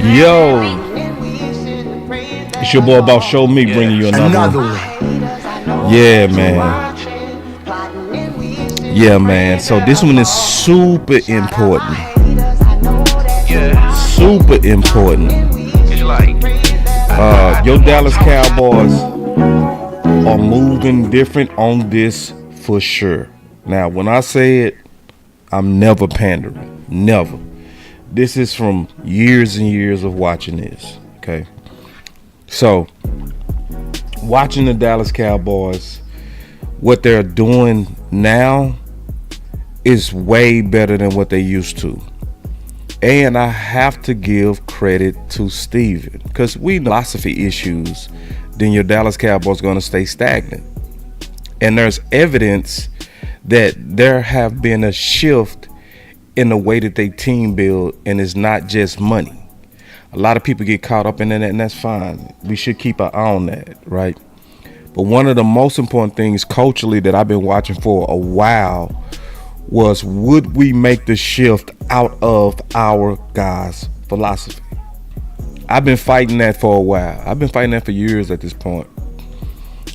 Yo, it's your boy about Show Me bringing you another one. Yeah, man. Yeah, man. So this one is super important. Super important. Your Dallas Cowboys are moving different on this for sure. Now, when I say it, I'm never pandering. Never. This is from years and years of watching this. Okay. So, watching the Dallas Cowboys, what they're doing now is way better than what they used to. And I have to give credit to Steven, because we know philosophy issues, then your Dallas Cowboys going to stay stagnant. And there's evidence that there have been a shift in the way that they team build, and it's not just money. A lot of people get caught up in that, and that's fine. We should keep an eye on that, right? But one of the most important things culturally that I've been watching for a while was, would we make the shift out of our guys' philosophy? I've been fighting that for a while. I've been fighting that for years at this point.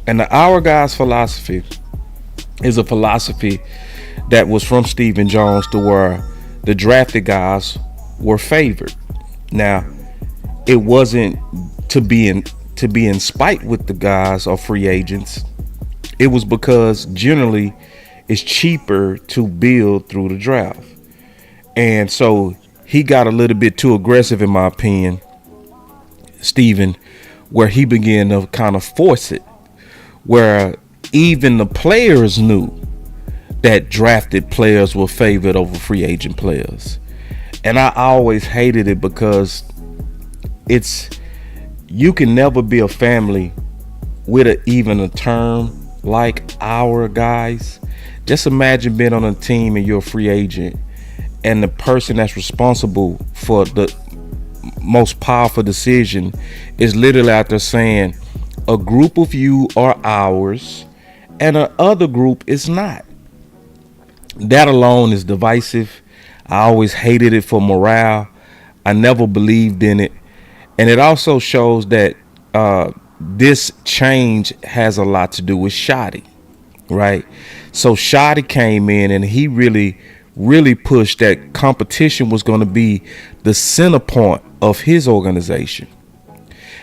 And the our guys' philosophy is a philosophy that was from Stephen Jones, to where the drafted guys were favored. Now, it wasn't to be in spite with the guys or free agents. It was because generally it's cheaper to build through the draft. And so he got a little bit too aggressive, in my opinion, Stephen, where he began to kind of force it, where even the players knew that drafted players were favored over free agent players. And I always hated it, because you can never be a family with even a term like our guys. Just imagine being on a team and you're a free agent, and the person that's responsible for the most powerful decision is literally out there saying, a group of you are ours and a other group is not. That alone is divisive. I always hated it for morale. I never believed in it. And it also shows that this change has a lot to do with Shotty, right? So Shotty came in and he really pushed that competition was going to be the center point of his organization.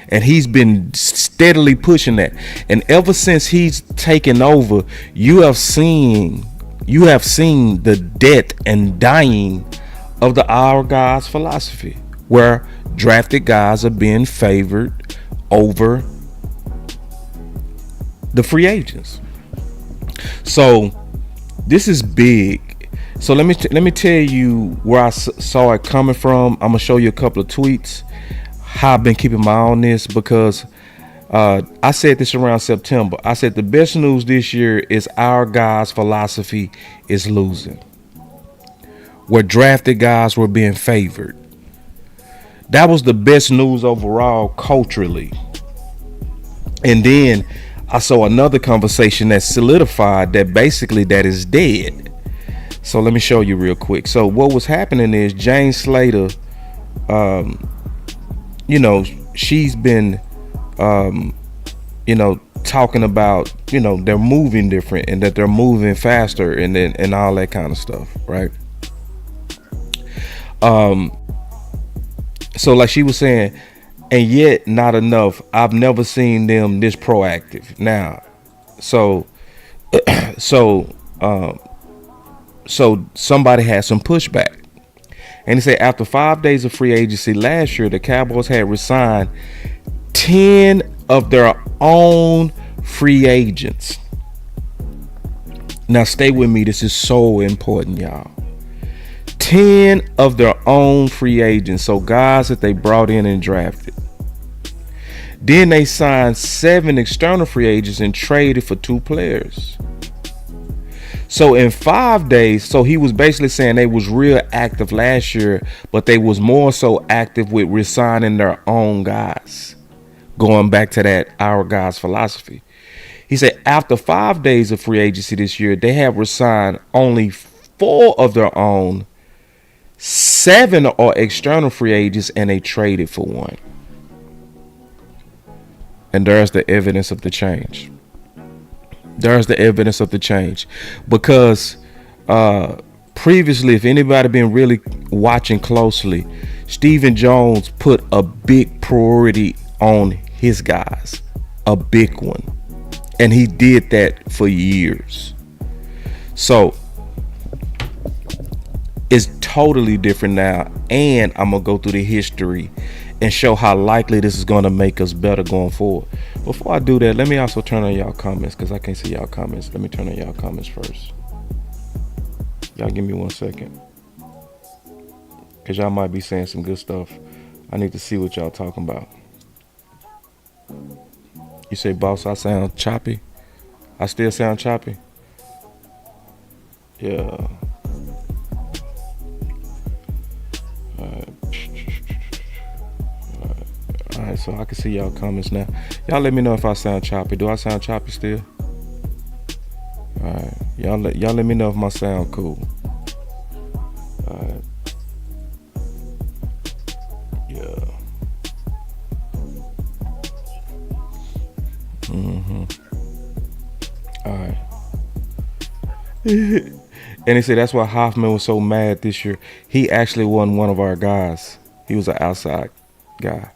And he's been steadily pushing that. And ever since he's taken over, you have seen the death and dying of the our guys philosophy, where drafted guys are being favored over the free agents. So this is big. So let me tell you where I saw it coming from. I'm gonna show you a couple of tweets, how I've been keeping my eye on this, because I said this around September. I said the best news this year is our guys' philosophy is losing, where drafted guys were being favored. That was the best news overall culturally. And then I saw another conversation that solidified that basically that is dead. So let me show you real quick. So what was happening is Jane Slater, she's been talking about, they're moving different and that they're moving faster and all that kind of stuff, right? So like she was saying, and yet not enough. I've never seen them this proactive. Now, so somebody had some pushback. And he said after 5 days of free agency last year, the Cowboys had resigned 10 of their own free agents. Now stay with me. This is so important, y'all. 10 of their own free agents. So guys that they brought in and drafted. Then they signed 7 external free agents and traded for 2 players. So in 5 days, so he was basically saying they was real active last year, but they was more so active with resigning their own guys. Going back to that our guys philosophy. He said after 5 days of free agency this year, they have resigned only 4 of their own 7 are external free agents, and they traded for one. And there's the evidence of the change. There's the evidence of the change. Because previously, if anybody been really watching closely, Stephen Jones put a big priority on his guys. A big one. And he did that for years. So it's totally different now. And I'm going to go through the history and show how likely this is going to make us better going forward. Before I do that, let me also turn on y'all comments, because I can't see y'all comments. Let me turn on y'all comments first. Y'all give me 1 second, because y'all might be saying some good stuff. I need to see what y'all talking about. You say, boss, I sound choppy? I still sound choppy? Yeah. All right, so I can see y'all comments now. Y'all let me know if I sound choppy. Do I sound choppy still? All right, y'all let me know if my sound cool. All right. Yeah. All right. And he said that's why Hoffman was so mad this year. He actually wasn't one of our guys. He was an outside guy.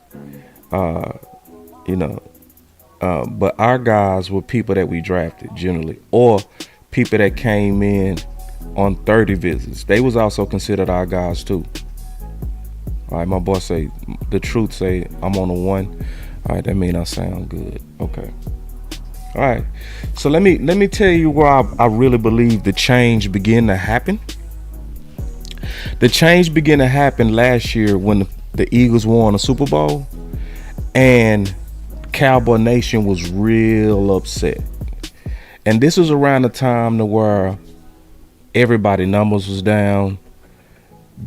But our guys were people that we drafted generally, or people that came in on 30 visits. They was also considered our guys too. All right, my boy say the truth. Say I'm on a 1. All right, that mean I sound good. Okay. All right. So let me tell you where I really believe the change began to happen. The change began to happen last year when the Eagles won a Super Bowl, and Cowboy Nation was real upset. And this was around the time to where everybody numbers was down.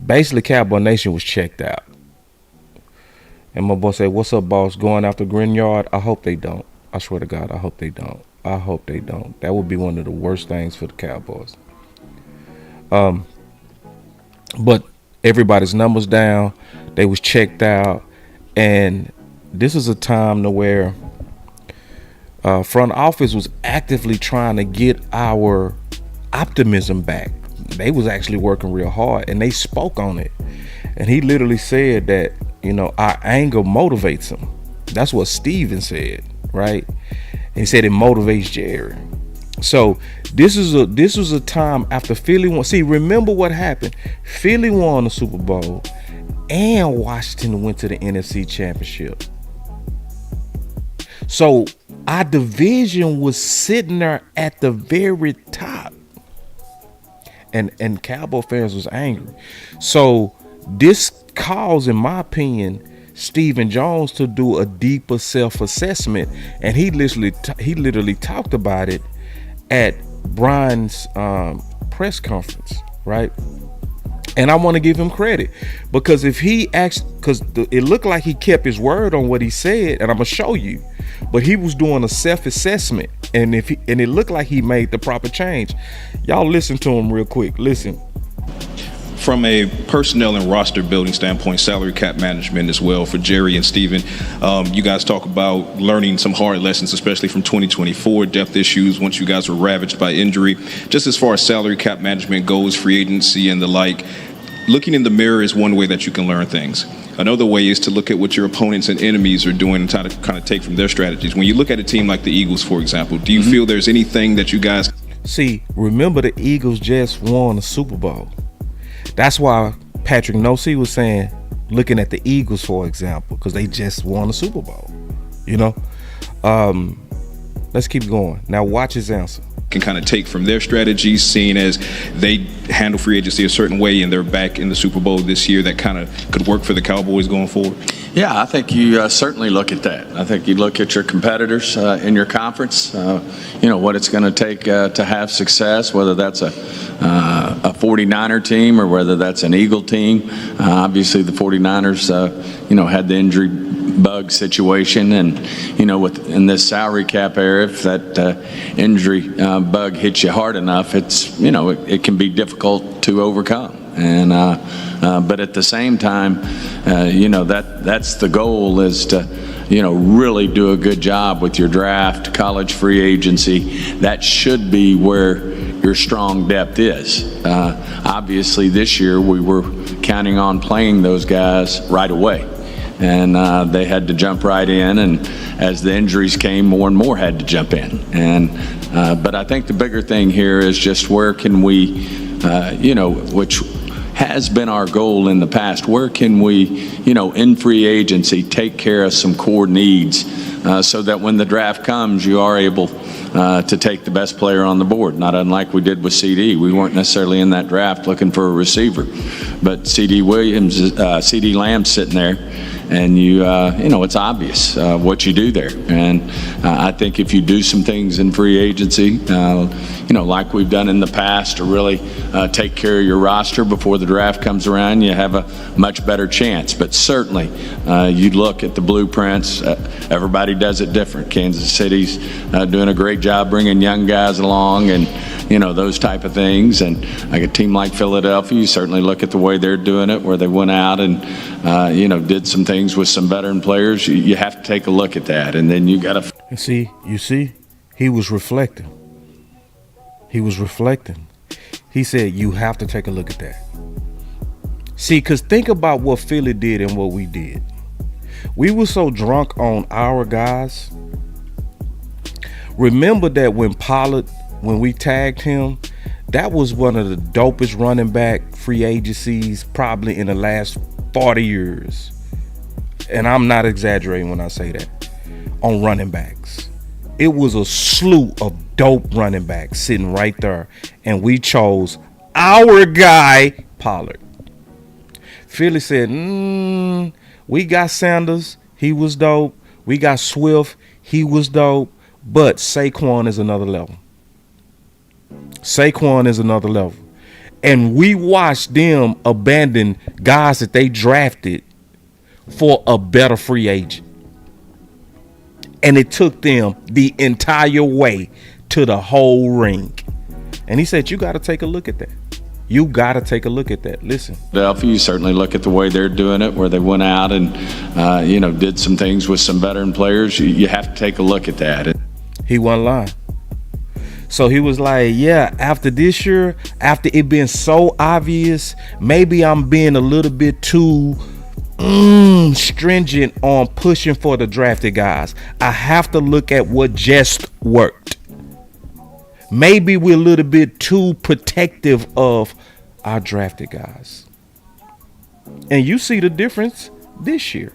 Basically, Cowboy Nation was checked out. And my boy said, "What's up, boss? Going after Grinyard? I hope they don't. I swear to God, I hope they don't. I hope they don't. That would be one of the worst things for the Cowboys." But everybody's numbers down. They was checked out, and this is a time to where front office was actively trying to get our optimism back. They was actually working real hard, and they spoke on it. And he literally said that, our anger motivates him. That's what Steven said, right? And he said it motivates Jerry. So this was a time after Philly won. See, remember what happened? Philly won the Super Bowl, and Washington went to the NFC Championship. So our division was sitting there at the very top. And Cowboy fans was angry. So this caused, in my opinion, Stephen Jones to do a deeper self-assessment, and he literally talked about it at Brian's press conference, right? And I want to give him credit, because if he because it looked like he kept his word on what he said, and I'm gonna show you. But he was doing a self-assessment, and it looked like he made the proper change. Y'all listen to him real quick. Listen. From a personnel and roster building standpoint, salary cap management as well for Jerry and Steven, you guys talk about learning some hard lessons, especially from 2024, depth issues once you guys were ravaged by injury. Just as far as salary cap management goes, free agency and the like, looking in the mirror is one way that you can learn things. Another way is to look at what your opponents and enemies are doing and try to kind of take from their strategies. When you look at a team like the Eagles, for example, do you feel there's anything that you guys... See, remember the Eagles just won a Super Bowl. That's why Patrick Nosey was saying, looking at the Eagles, for example, because they just won a Super Bowl. Let's keep going. Now watch his answer. Can kind of take from their strategies, seeing as they handle free agency a certain way and they're back in the Super Bowl this year, that kind of could work for the Cowboys going forward? Yeah, I think you certainly look at that. I think you look at your competitors in your conference, what it's going to take to have success, whether that's a 49er team or whether that's an Eagle team. Obviously, the 49ers, had the injury bug situation, and in this salary cap era, if that injury bug hits you hard enough, it's it can be difficult to overcome. And but at the same time, that's the goal, is to really do a good job with your draft, college free agency. That should be where your strong depth is. Obviously, this year we were counting on playing those guys right away, and they had to jump right in. And as the injuries came, more and more had to jump in. And but I think the bigger thing here is just where can we, which has been our goal in the past, where can we, in free agency, take care of some core needs so that when the draft comes, you are able to take the best player on the board, not unlike we did with CD. We weren't necessarily in that draft looking for a receiver, but CD Lamb's sitting there, and it's obvious what you do there. And I think if you do some things in free agency, like we've done in the past, to really take care of your roster before the draft comes around, you have a much better chance. But certainly, you look at the blueprints, everybody does it different. Kansas City's doing a great job bringing young guys along, and those type of things. And like a team like Philadelphia, you certainly look at the way they're doing it, where they went out and did some things with some veteran players. You have to take a look at that, and then you got to you see, he was reflecting. He said, you have to take a look at that. See, because think about what Philly did and what we did. We were so drunk on our guys. Remember that when we tagged him, that was one of the dopest running back free agencies probably in the last 40 years. And I'm not exaggerating when I say that. On running backs. It was a slew of dope running backs sitting right there, and we chose our guy, Pollard. Philly said, we got Sanders, he was dope. We got Swift, he was dope. But Saquon is another level. And we watched them abandon guys that they drafted for a better free agent. And it took them the entire way to the whole ring. And he said, you got to take a look at that. Listen. Philadelphia, you certainly look at the way they're doing it, where they went out and, did some things with some veteran players. You have to take a look at that. He wasn't lying. So he was like, yeah, after this year, after it being so obvious, maybe I'm being a little bit too stringent on pushing for the drafted guys. I have to look at what just worked. Maybe we're a little bit too protective of our drafted guys. And you see the difference this year.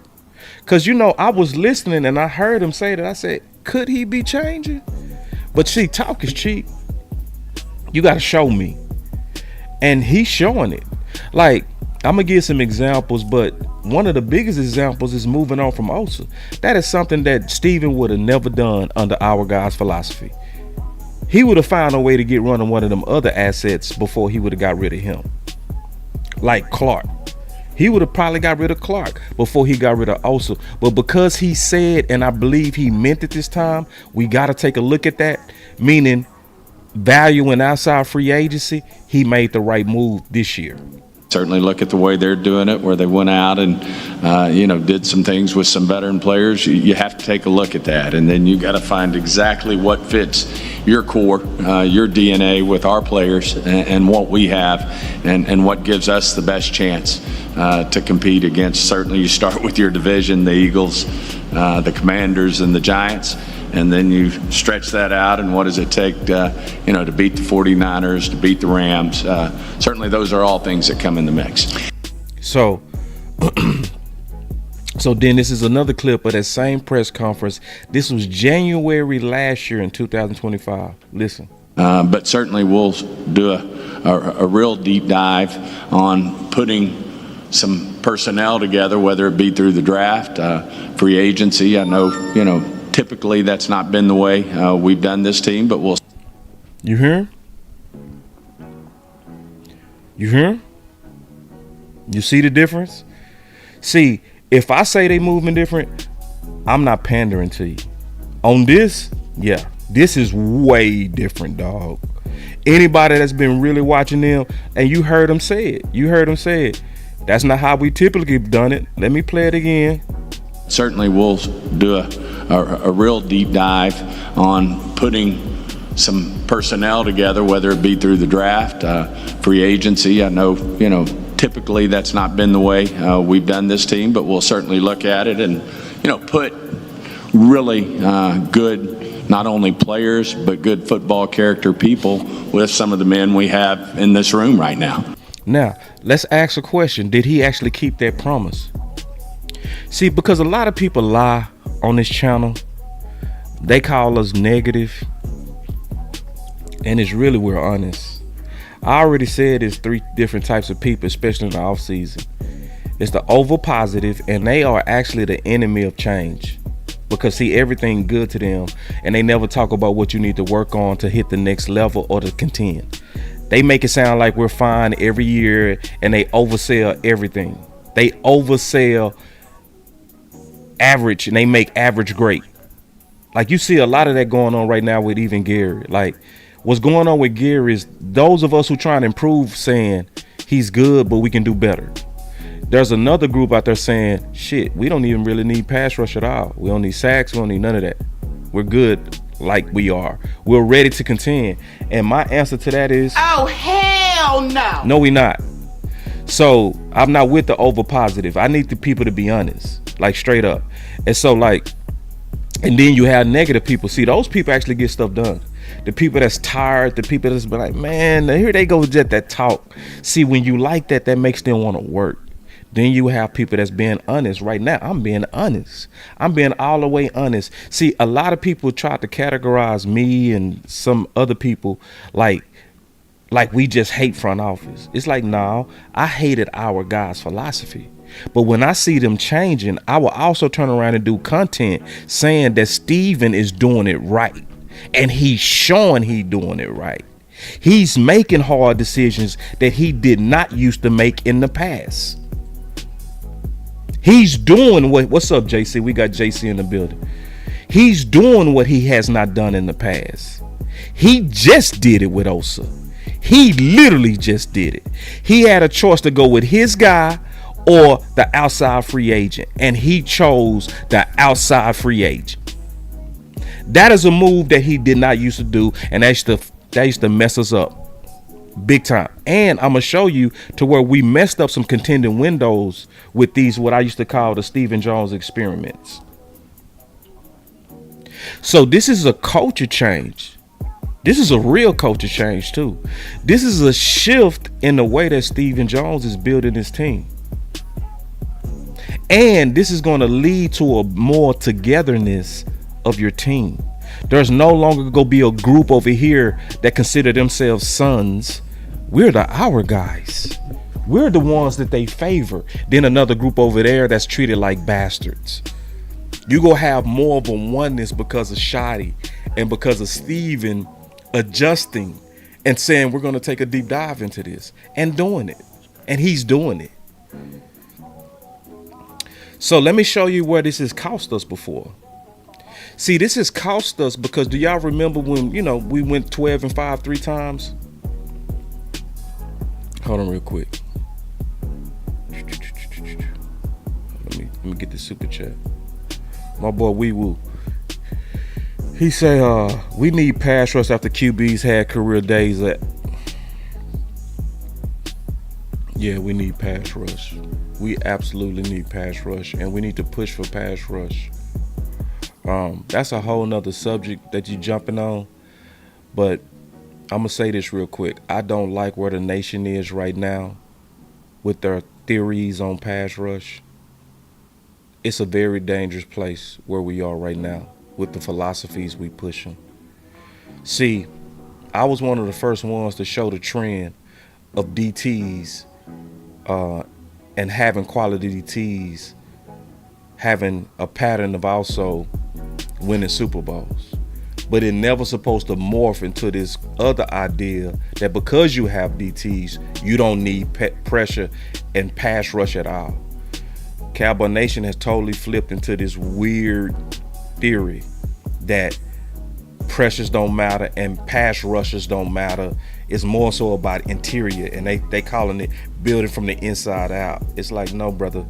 Because, I was listening and I heard him say that. I said, could he be changing? But see, talk is cheap. You got to show me. And he's showing it. Like, I'm going to give some examples, but one of the biggest examples is moving on from Osa. That is something that Steven would have never done under our guys' philosophy. He would have found a way to get rid of one of them other assets before he would have got rid of him. Like Clark. He would have probably got rid of Clark before he got rid of Osa. But because he said, and I believe he meant it this time, we got to take a look at that, meaning valuing outside free agency, he made the right move this year. Certainly look at the way they're doing it, where they went out and, did some things with some veteran players. You have to take a look at that, and then you got to find exactly what fits your core, your DNA with our players and what we have, and what gives us the best chance to compete against. Certainly you start with your division, the Eagles, the Commanders, and the Giants. And then you stretch that out, and what does it take to beat the 49ers, to beat the Rams? Certainly those are all things that come in the mix. So then this is another clip of that same press conference. This was January last year in 2025. Listen. But certainly we'll do a real deep dive on putting some personnel together, whether it be through the draft, free agency. I know, typically that's not been the way we've done this team, but we'll. You hear him? You see the difference? See, if I say they moving different, I'm not pandering to you. On this, yeah, this is way different, dog. Anybody that's been really watching them, and you heard them say it. That's not how we typically done it. Let me play it again. Certainly we'll do a real deep dive on putting some personnel together, whether it be through the draft, free agency. I know, typically that's not been the way we've done this team, but we'll certainly look at it and, put really good, not only players, but good football character people with some of the men we have in this room right now. Now, let's ask a question. Did he actually keep that promise? See, because a lot of people lie on this channel. They call us negative, and it's really we're honest. I already said there's 3 different types of people, especially in the offseason. It's the over positive, and they are actually the enemy of change, because see everything good to them, and they never talk about what you need to work on to hit the next level or to contend. They make it sound like we're fine every year, and they oversell everything. They oversell average, and they make average great. Like, you see a lot of that going on right now with even Gary. Like, what's going on with Gary is those of us who trying to improve saying he's good, but we can do better. There's another group out there saying, shit, we don't even really need pass rush at all. We don't need sacks. We don't need none of that. We're good like we are. We're ready to contend. And my answer to that is, oh, hell no. No, we not. So I'm not with the over positive. I need the people to be honest, like straight up. And so and then you have negative people. See, those people actually get stuff done. The people that's tired, the people that's been like, man, here they go, just that talk. See, when you like that, that makes them want to work. Then you have people that's being honest. Right now, I'm being honest. I'm being all the way honest. See, a lot of people try to categorize me and some other people like we just hate front office. It's like, no, I hated our guys' philosophy. But when I see them changing, I will also turn around and do content saying that Steven is doing it right. And he's showing he doing it right. He's making hard decisions that he did not used to make in the past. He's doing what's up, JC? We got JC in the building. He's doing what he has not done in the past. He just did it with Osa. He literally just did it. He had a choice to go with his guy or the outside free agent, and he chose the outside free agent. That is a move that he did not used to do, and that used to mess us up big time. And I'm gonna show you to where we messed up some contending windows with these, what I used to call the Stephen Jones experiments. So this is a culture change. This is a real culture change too. This is a shift in the way that Stephen Jones is building his team. And this is going to lead to a more togetherness of your team. There's no longer going to be a group over here that consider themselves sons. We're our guys. We're the ones that they favor. Then another group over there that's treated like bastards. You gonna have more of a oneness because of Shotty and because of Steven adjusting and saying we're gonna take a deep dive into this and doing it. And he's doing it. So let me show you where this has cost us before. See, this has cost us because do y'all remember when, we went 12-5 3 times? Hold on real quick. Let me get the super chat. My boy Wee Woo. He say, we need pass rush after QBs had career days at. Yeah, we need pass rush. We absolutely need pass rush, and we need to push for pass rush. That's a whole nother subject that you jumping on, but I'm gonna say this real quick. I don't like where the nation is right now with their theories on pass rush. It's a very dangerous place where we are right now with the philosophies we pushing. See, I was one of the first ones to show the trend of DTs and having quality DTs, having a pattern of also winning Super Bowls. But it never supposed to morph into this other idea that because you have DTs, you don't need pressure and pass rush at all. Cowboy Nation has totally flipped into this weird theory that pressures don't matter and pass rushers don't matter. It's more so about interior, and they calling it building from the inside out. It's like, no, brother.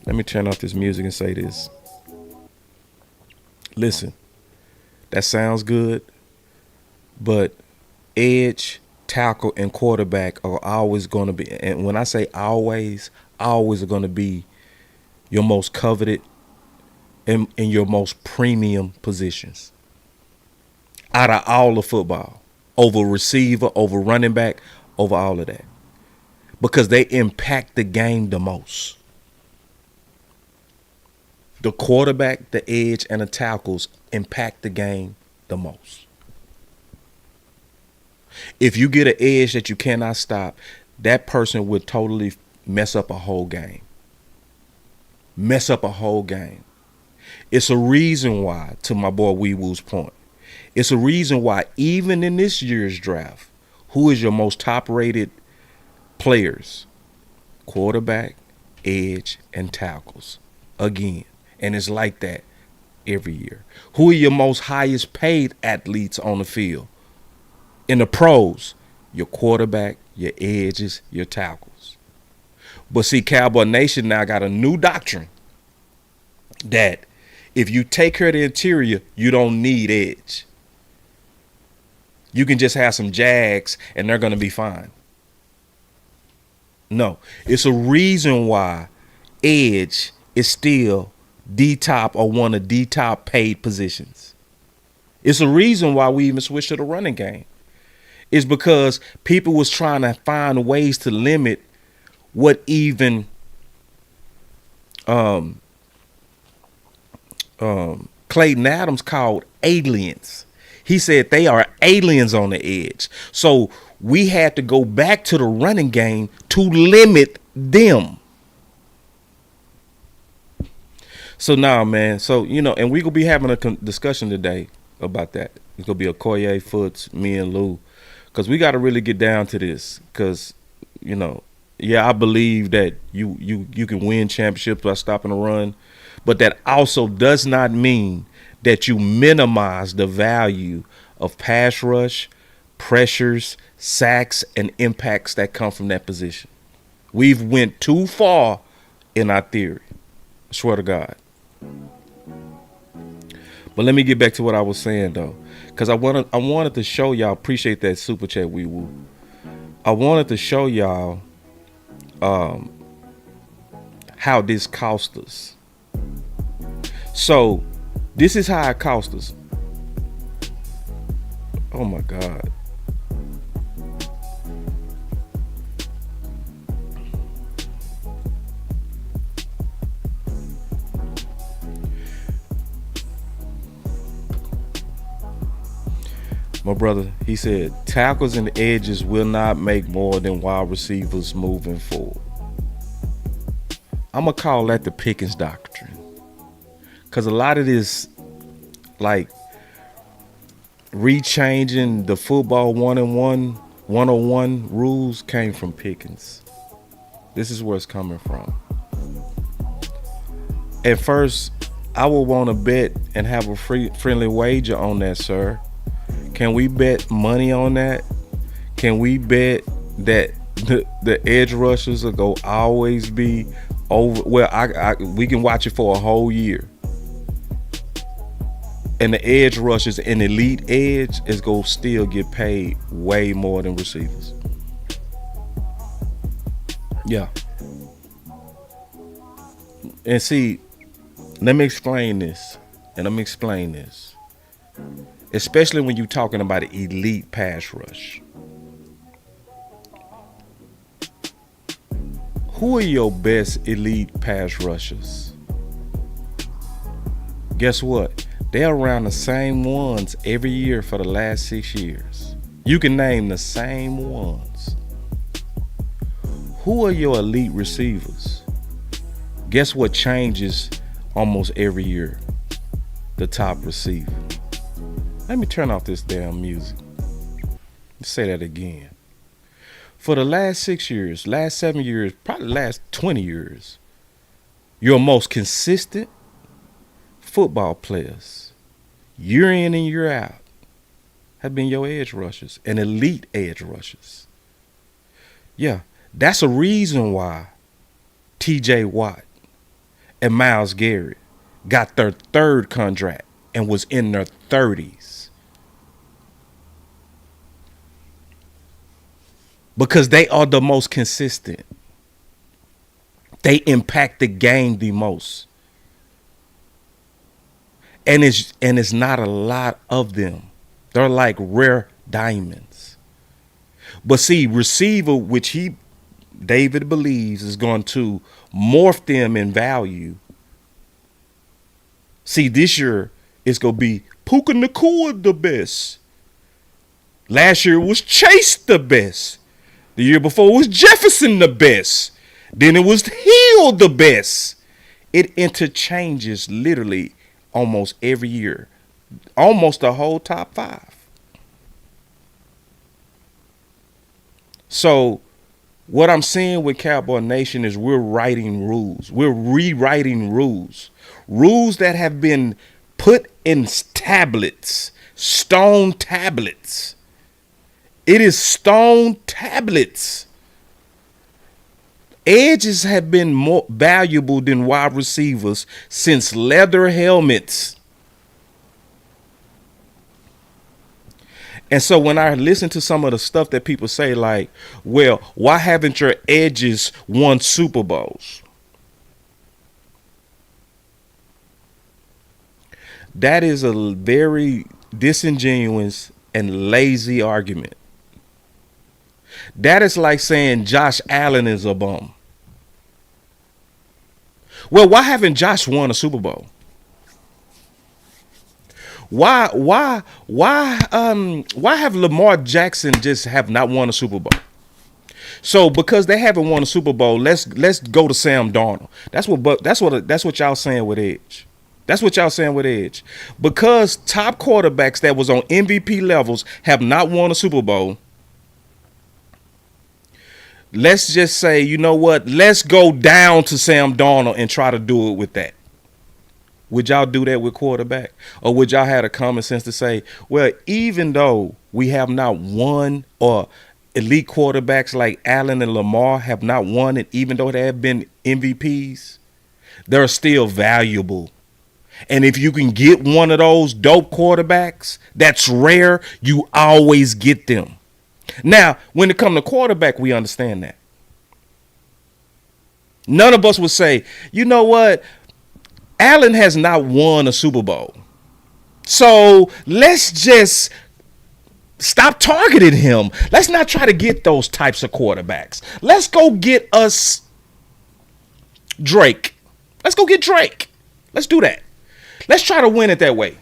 Let me turn off this music and say this. Listen, that sounds good, but edge, tackle, and quarterback are always going to be, and when I say always are going to be your most coveted and your most premium positions out of all of football, over receiver, over running back, over all of that, because they impact the game the most. The quarterback, the edge, and the tackles impact the game the most. If you get an edge that you cannot stop, that person would totally mess up a whole game. Mess up a whole game. It's a reason why, to my boy Wee Woo's point, it's a reason why even in this year's draft, who is your most top-rated players? Quarterback, edge, and tackles. Again. And it's like that every year. Who are your most highest paid athletes on the field? In the pros, your quarterback, your edges, your tackles. But see, Cowboy Nation now got a new doctrine that if you take care of the interior, you don't need edge. You can just have some Jags and they're going to be fine. No, it's a reason why edge is still the top or one of the top paid positions. It's a reason why we even switched to the running game. It's because people was trying to find ways to limit what even Clayton Adams called aliens. He said they are aliens on the edge. So we had to go back to the running game to limit them. So now, man, and we're going to be having a discussion today about that. It's going to be a Koye, Foots, me, and Lou, because we got to really get down to this because, I believe that you can win championships by stopping a run, but that also does not mean that you minimize the value of pass rush, pressures, sacks, and impacts that come from that position. We've went too far in our theory. I swear to God. But let me get back to what I was saying though, because I wanted to show y'all. Appreciate that super chat, Wee Woo. I wanted to show y'all how this cost us. So this is how it cost us. Oh my God. My brother, he said, tackles and edges will not make more than wide receivers moving forward. I'm going to call that the Pickens doctrine. Because a lot of this, like, rechanging the football 101 rules came from Pickens. This is where it's coming from. At first, I would want to bet and have a friendly wager on that, sir. Can we bet money on that? Can we bet that the edge rushers are going to always be over? Well, we can watch it for a whole year. And the edge rushers and elite edge is going to still get paid way more than receivers. Yeah. And see, let me explain this. Especially when you're talking about an elite pass rush. Who are your best elite pass rushers? Guess what? They're around the same ones every year for the last 6 years. You can name the same ones. Who are your elite receivers? Guess what changes almost every year? The top receiver. Let me turn off this damn music. Let's say that again. For the last 6 years, last 7 years, probably last 20 years, your most consistent football players, year in and year out, have been your edge rushers and elite edge rushers. Yeah, that's a reason why TJ Watt and Myles Garrett got their third contract and was in their 30s. Because they are the most consistent. They impact the game the most. And it's not a lot of them. They're like rare diamonds. But see, receiver, which David believes is going to morph them in value. See, this year it's going to be Puka Nacua the best. Last year was Chase the best. The year before was Jefferson the best. Then it was Hill the best. It interchanges literally almost every year. Almost the whole top 5. So what I'm seeing with Cowboy Nation is we're writing rules. We're rewriting rules. Rules that have been put in tablets, stone tablets. It is stone tablets. Edges have been more valuable than wide receivers since leather helmets. And so when I listen to some of the stuff that people say, like, well, why haven't your edges won Super Bowls? That is a very disingenuous and lazy argument. That is like saying Josh Allen is a bum. Well, why haven't Josh won a Super Bowl? Why have Lamar Jackson just have not won a Super Bowl? So because they haven't won a Super Bowl, let's go to Sam Darnold. That's what y'all saying with edge. That's what y'all saying with edge. Because top quarterbacks that was on MVP levels have not won a Super Bowl. Let's just say, you know what? Let's go down to Sam Darnold and try to do it with that. Would y'all do that with quarterback? Or would y'all have the common sense to say, well, even though we have not won, or elite quarterbacks like Allen and Lamar have not won it, even though they have been MVPs, they're still valuable. And if you can get one of those dope quarterbacks, that's rare, you always get them. Now, when it comes to quarterback, we understand that. None of us would say, you know what? Allen has not won a Super Bowl. So let's just stop targeting him. Let's not try to get those types of quarterbacks. Let's go get us Drake. Let's go get Drake. Let's do that. Let's try to win it that way.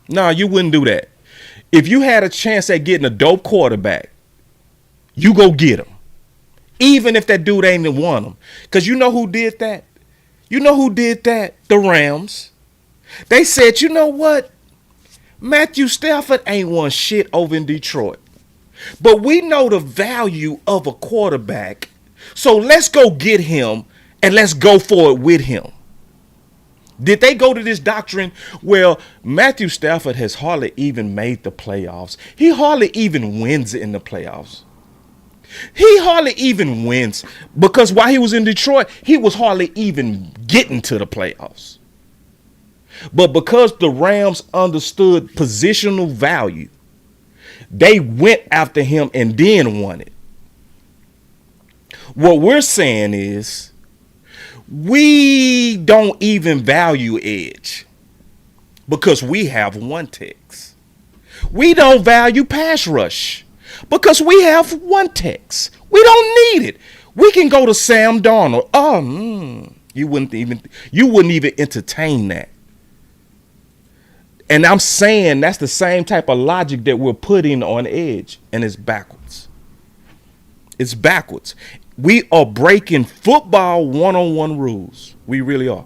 No, you wouldn't do that. If you had a chance at getting a dope quarterback, you go get him. Even if that dude ain't even won him. Because you know who did that? You know who did that? The Rams. They said, you know what? Matthew Stafford ain't won shit over in Detroit. But we know the value of a quarterback. So let's go get him and let's go for it with him. Did they go to this doctrine? Well, Matthew Stafford has hardly even made the playoffs. He hardly even wins in the playoffs. He hardly even wins because while he was in Detroit, he was hardly even getting to the playoffs. But because the Rams understood positional value, they went after him and then won it. What we're saying is, we don't even value edge because we have one techs. We don't value pass rush because we have one techs. We don't need it. We can go to Sam Darnold. You wouldn't even entertain that. And I'm saying that's the same type of logic that we're putting on edge, and it's backwards. It's backwards. We are breaking football one-on-one rules. We really are.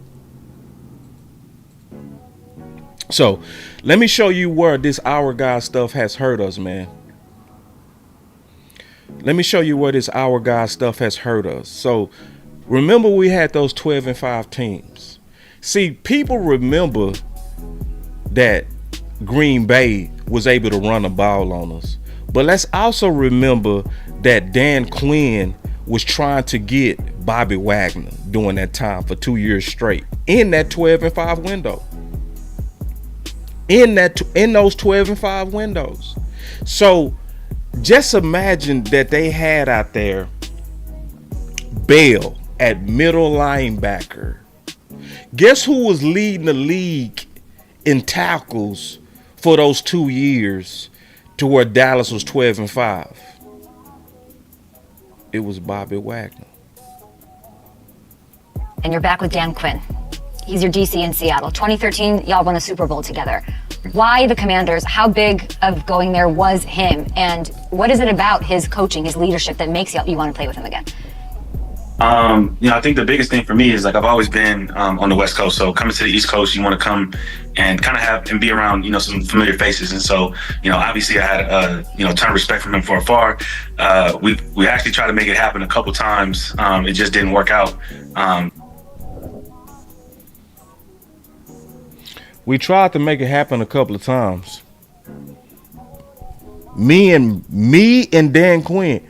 So let me show you where this Our God stuff has hurt us, man. Let me show you where this Our God stuff has hurt us. So remember we had those 12-5 teams. See, people remember that Green Bay was able to run the ball on us. But let's also remember that Dan Quinn was trying to get Bobby Wagner during that time for 2 years straight in that 12-5 window. In those 12-5 windows. So just imagine that they had out there Bell at middle linebacker. Guess who was leading the league in tackles for those 2 years to where Dallas was 12-5? It was Bobby Wagner. And you're back with Dan Quinn. He's your DC in Seattle. 2013, y'all won a Super Bowl together. Why the Commanders? How big of going there was him? And what is it about his coaching, his leadership that makes you want to play with him again? I think the biggest thing for me is, like, I've always been on the West Coast. So coming to the East Coast, you want to come and kind of have and be around, some familiar faces. And so, obviously I had a ton of respect for him from afar. We actually tried to make it happen a couple times. It just didn't work out. We tried to make it happen a couple of times. Me and Dan Quinn.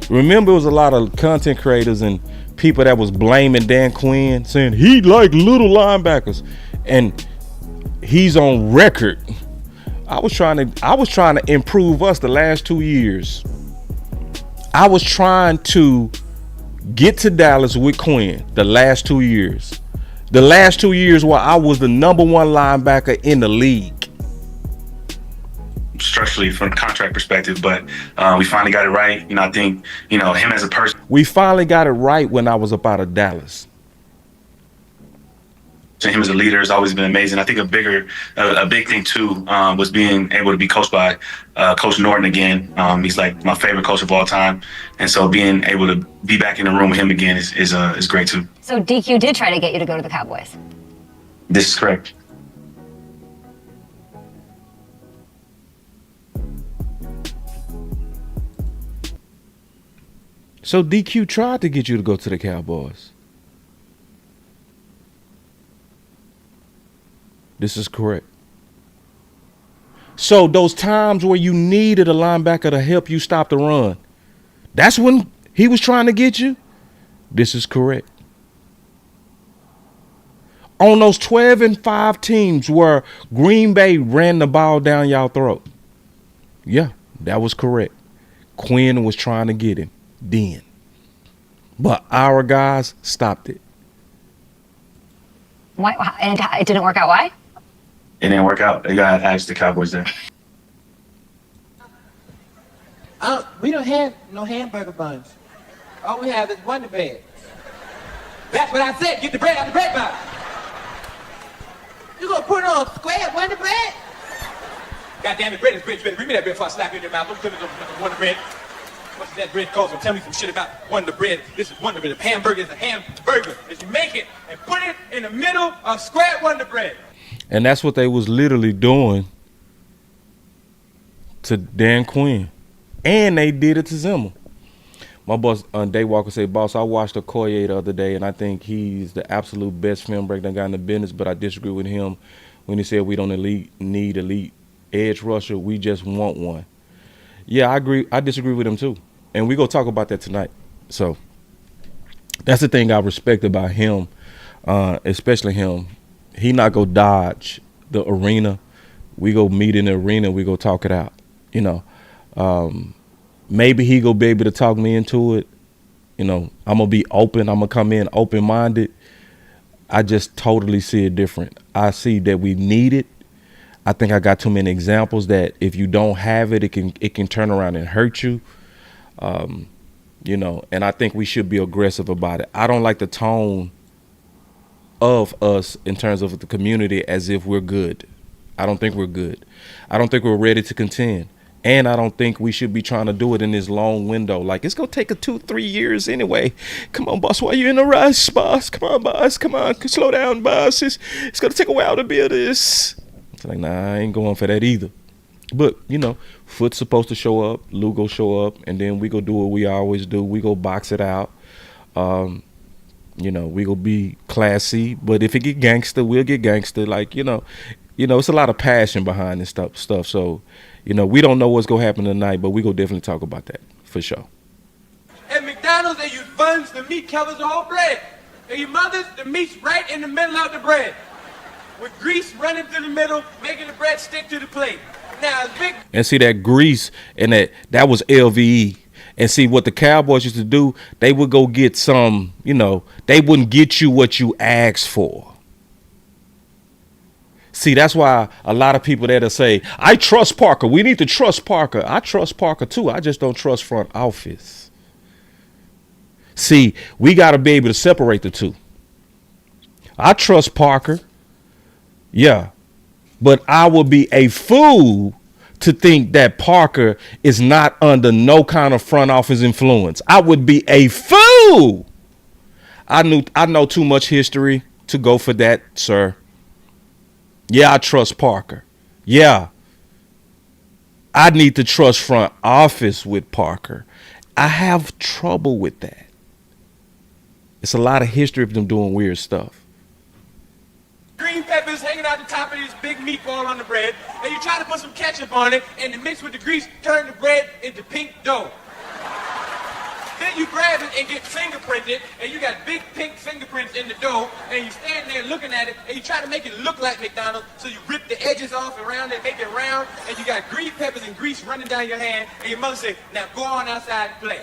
Remember, it was a lot of content creators and people that was blaming Dan Quinn, saying he like little linebackers, and he's on record. I was trying to improve us the last 2 years. I was trying to get to Dallas with Quinn the last 2 years. The last 2 years where I was the number one linebacker in the league. Structurally, from a contract perspective, but we finally got it right. I think, him as a person. We finally got it right when I was up out of Dallas. Him as a leader has always been amazing. I think a big thing too was being able to be coached by Coach Norton again. He's like my favorite coach of all time, and so being able to be back in the room with him again is great too. So DQ did try to get you to go to the Cowboys. This is correct. So DQ tried to get you to go to the Cowboys. This is correct. So those times where you needed a linebacker to help you stop the run, that's when he was trying to get you. This is correct. On those 12-5 teams where Green Bay ran the ball down y'all throat. Yeah, that was correct. Quinn was trying to get him then. But our guys stopped it. Why? And it didn't work out. Why? It didn't work out. They got to ask the Cowboys there. We don't have no hamburger buns. All we have is Wonder Bread. That's what I said. Get the bread out the bread box. You gonna put it on square Wonder Bread? God damn it, bread is bread. You better bring me that bread before I slap you in your mouth. Don't give me some Wonder Bread. What's that bread called? So tell me some shit about Wonder Bread. This is Wonder Bread. A hamburger is a hamburger. As you make it and put it in the middle of square Wonder Bread. And that's what they was literally doing to Dan Quinn. And they did it to Zimmer. My boss, Day Walker, said, boss, I watched Okoye the other day, and I think he's the absolute best film breakdown guy in the business, but I disagree with him when he said we don't need elite edge rusher. We just want one. Yeah, I agree. I disagree with him, too. And we're going to talk about that tonight. So that's the thing I respect about him, especially him. He not go dodge the arena. We go meet in the arena. We go talk it out. Maybe he go be able to talk me into it. I'm going to be open. I'm going to come in open-minded. I just totally see it different. I see that we need it. I think I got too many examples that if you don't have it, it can turn around and hurt you. And I think we should be aggressive about it. I don't like the tone of us in terms of the community as if we're good. I don't think we're good. I don't think we're ready to contend. And I don't think we should be trying to do it in this long window. Like, it's going to take 2-3 years anyway. Come on, boss. Why you in a rush, boss? Come on, boss. Come on. Slow down, boss. It's going to take a while to build this. It's like, nah, I ain't going for that either. But, Foot's supposed to show up. Lou go show up. And then we go do what we always do. We go box it out. You know, we gonna be classy, but if it get gangster, we'll get gangster. Like, it's a lot of passion behind this stuff. So, we don't know what's gonna happen tonight, but we gonna definitely talk about that for sure. At McDonald's, they use buns. The meat covers the whole bread. At your mother's, the meat's right in the middle of the bread, with grease running through the middle, making the bread stick to the plate. Now, it's big. And see that grease and that was LVE. And see what the Cowboys used to do, they would go get some, they wouldn't get you what you asked for. See, that's why a lot of people there to say, I trust Parker. We need to trust Parker. I trust Parker too. I just don't trust front office. See, we got to be able to separate the two. I trust Parker. Yeah. But I would be a fool to think that Parker is not under no kind of front office influence. I would be a fool. I know too much history to go for that, sir. Yeah, I trust Parker. Yeah. I need to trust front office with Parker. I have trouble with that. It's a lot of history of them doing weird stuff. Green peppers hanging out the top of this big meatball on the bread, and you try to put some ketchup on it, and the mix with the grease turn the bread into pink dough. Then you grab it and get fingerprinted, and you got big pink fingerprints in the dough, and you stand there looking at it, and you try to make it look like McDonald's, so you rip the edges off around it, make it round, and you got green peppers and grease running down your hand, and your mother say, now go on outside and play.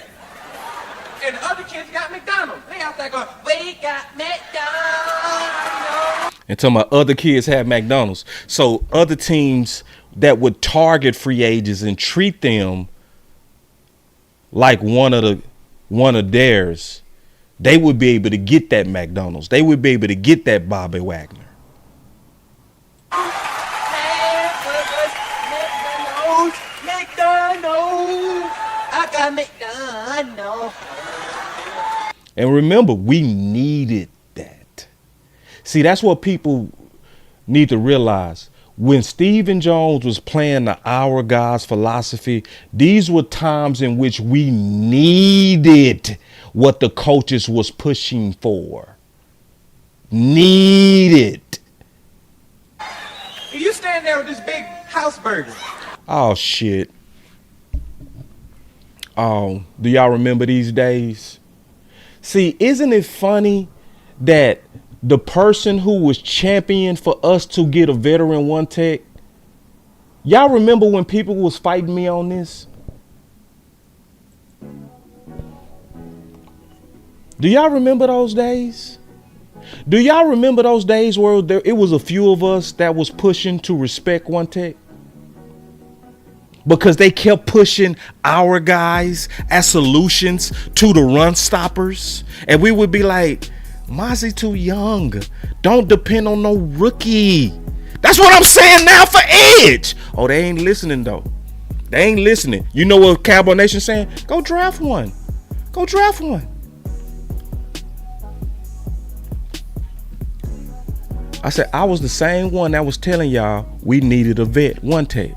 And the other kids got McDonald's. They out there going, we got McDonald's. And till my other kids had McDonald's. So other teams that would target free agents and treat them like one of theirs, they would be able to get that McDonald's. They would be able to get that Bobby Wagner. McDonald's. I got McDonald's. And remember, we needed that. See, that's what people need to realize. When Stephen Jones was playing the Our Guys philosophy, these were times in which we needed what the coaches was pushing for. Needed. You stand there with this big house burger. Oh, shit. Oh, do y'all remember these days? See, isn't it funny that the person who was championing for us to get a veteran one tech, y'all remember when people was fighting me on this? Do y'all remember those days? Do y'all remember those days where it was a few of us that was pushing to respect one tech? Because they kept pushing our guys as solutions to the run stoppers. And we would be like, Mozzie too young. Don't depend on no rookie. That's what I'm saying now for Edge. Oh, they ain't listening though. They ain't listening. You know what Cowboy Nation saying? Go draft one. Go draft one. I said, I was the same one that was telling y'all we needed a vet, one tech.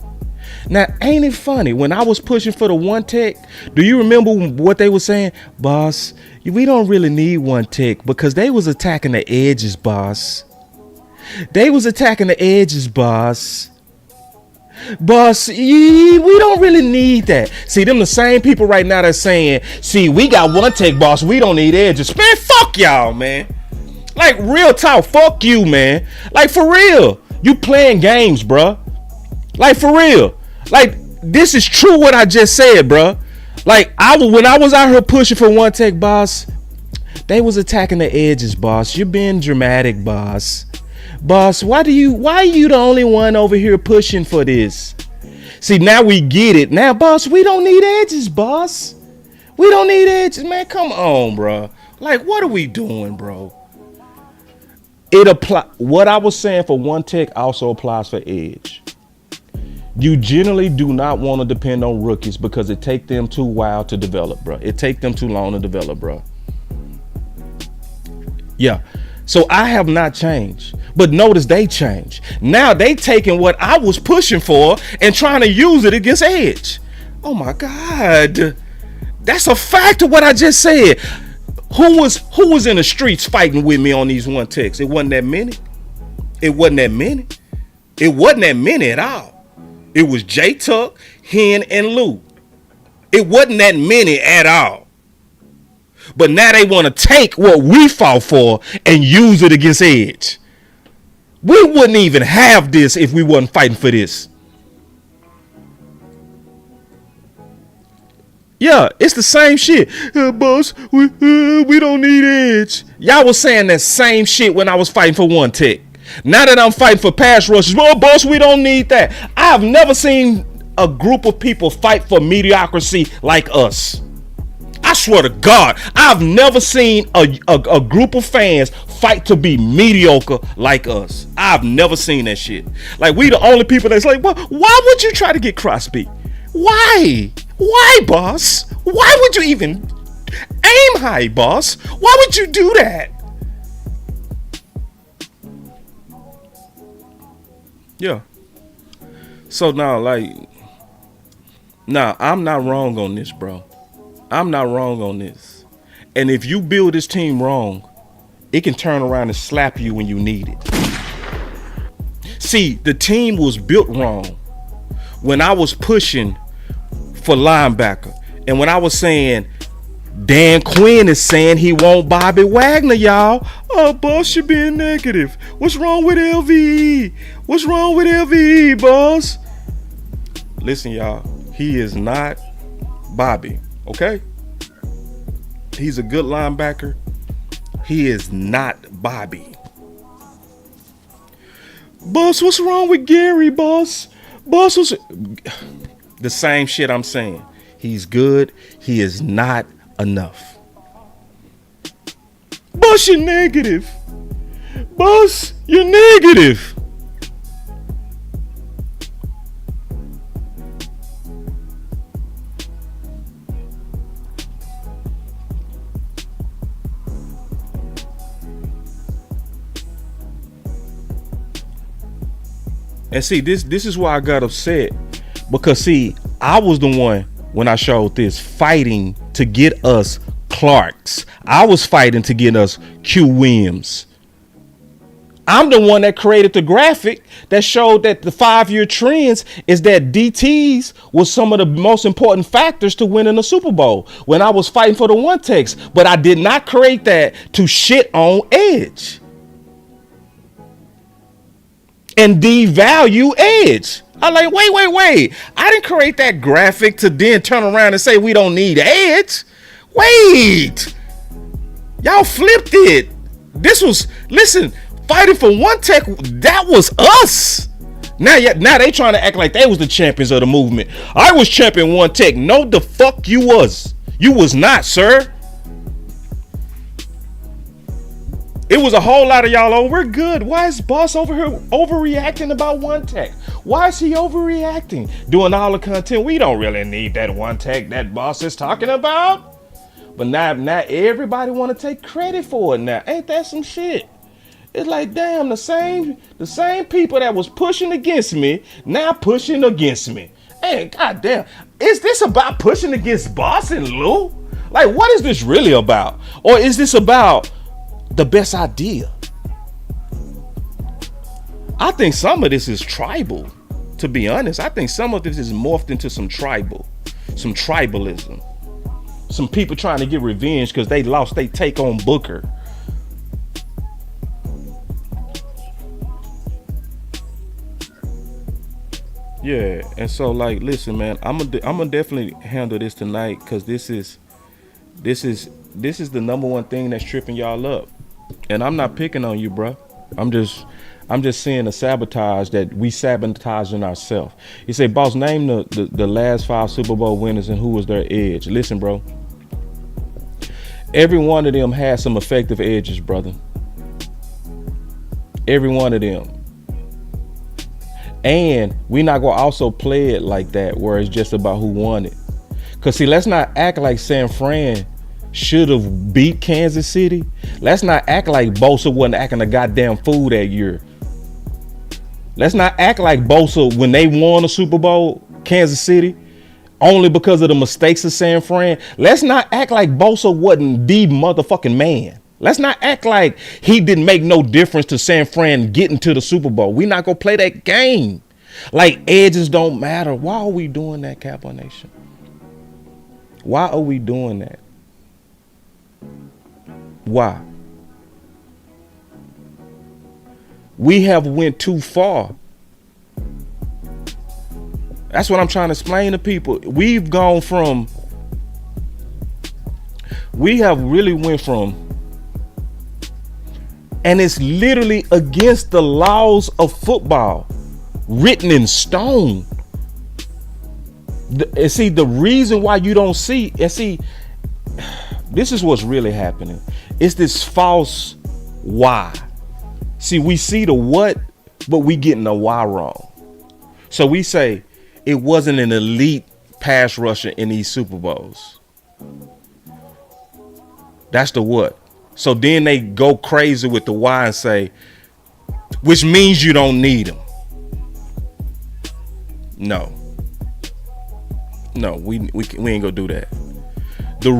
Now, ain't it funny? When I was pushing for the one tech, do you remember what they were saying? Boss, we don't really need one tech because they was attacking the edges, boss. They was attacking the edges, boss. Boss, we don't really need that. See, them the same people right now that's saying, see, we got one tech, boss. We don't need edges. Man, fuck y'all, man. Like, real talk. Fuck you, man. Like, for real. You playing games, bruh. Like, for real. Like, this is true what I just said, bruh. Like, when I was out here pushing for one tech, boss, they was attacking the edges, boss. You're being dramatic, boss. Boss, why are you the only one over here pushing for this? See, now we get it. Now, boss, we don't need edges, boss. We don't need edges, man. Come on, bro. Like, what are we doing, bro? What I was saying for one tech also applies for edge. You generally do not want to depend on rookies because it take them too while to develop, bro. It take them too long to develop, bro. Yeah. So I have not changed, but notice they changed. Now they taking what I was pushing for and trying to use it against edge. Oh my God. That's a fact of what I just said. Who was in the streets fighting with me on these one texts? It wasn't that many. It wasn't that many. It wasn't that many at all. It was J Tuck, Hen, and Lou. It wasn't that many at all. But now they want to take what we fought for and use it against Edge. We wouldn't even have this if we wasn't fighting for this. Yeah, it's the same shit. Boss, we don't need Edge. Y'all was saying that same shit when I was fighting for one tech. Now that I'm fighting for pass rushes, well, boss, we don't need that. I've never seen a group of people fight for mediocrity like us. I swear to God, I've never seen a group of fans fight to be mediocre like us. I've never seen that shit. Like, we the only people that's like, well, why would you try to get Crosby? Why? Why, boss? Why would you even aim high, boss? Why would you do that? Yeah. So now, I'm not wrong on this, bro. I'm not wrong on this. And if you build this team wrong, it can turn around and slap you when you need it. See, the team was built wrong when I was pushing for linebacker. And when I was saying, Dan Quinn is saying he want Bobby Wagner, y'all. Oh, boss, you're being negative. What's wrong with LVE? What's wrong with LVE, boss? Listen, y'all, he is not Bobby, okay? He's a good linebacker. He is not Bobby. Boss, what's wrong with Gary, boss? Boss, what's... The same shit I'm saying. He's good. He is not enough. Boss, you're negative. Boss, you're negative. And see, this is why I got upset. Because see, I was the one when I showed this fighting to get us Clarks. I was fighting to get us Q Williams. I'm the one that created the graphic that showed that the 5-year trends is that DTs was some of the most important factors to winning the Super Bowl when I was fighting for the one text. But I did not create that to shit on Edge and devalue Edge. I'm like, wait. I didn't create that graphic to then turn around and say we don't need Edge. Wait. Y'all flipped it. This was, listen, fighting for one tech, that was us. Now they trying to act like they was the champions of the movement. I was champion one tech. No, the fuck you was. You was not, sir. It was a whole lot of y'all, oh, we're good. Why is boss over here overreacting about one tech? Why is he overreacting? Doing all the content. We don't really need that one tech that boss is talking about. But now everybody want to take credit for it now. Ain't that some shit? It's like, damn, the same people that was pushing against me, now pushing against me. Hey, goddamn. Is this about pushing against boss and Lou? Like, what is this really about? Or is this about the best idea? I think some of this is tribal, to be honest. I think some of this is morphed into some tribalism. Some people trying to get revenge because they lost their take on Booker. Yeah, and so like, listen, man, I'm gonna definitely handle this tonight because this is the number one thing that's tripping y'all up. And I'm not picking on you, bro. I'm just seeing the sabotage that we sabotaging ourselves. You say, boss, name the last 5 Super Bowl winners and who was their edge. Listen, bro. Every one of them had some effective edges, brother. Every one of them. And we not gonna also play it like that where it's just about who won it. Cause see, let's not act like San Fran should have beat Kansas City. Let's not act like Bosa wasn't acting a goddamn fool that year. Let's not act like Bosa, when they won the Super Bowl, Kansas City, only because of the mistakes of San Fran. Let's not act like Bosa wasn't the motherfucking man. Let's not act like he didn't make no difference to San Fran getting to the Super Bowl. We not gonna play that game. Like edges don't matter. Why are we doing that, Cowboy Nation? Why are we doing that? Why? We have went too far. That's what I'm trying to explain to people. We have really went from, and it's literally against the laws of football, written in stone. And see, the reason why you don't see, and see, this is what's really happening. It's this false why. See, we see the what, but we getting the why wrong. So we say it wasn't an elite pass rusher in these Super Bowls. That's the what. So then they go crazy with the why and say, which means you don't need him. No, we ain't gonna do that. The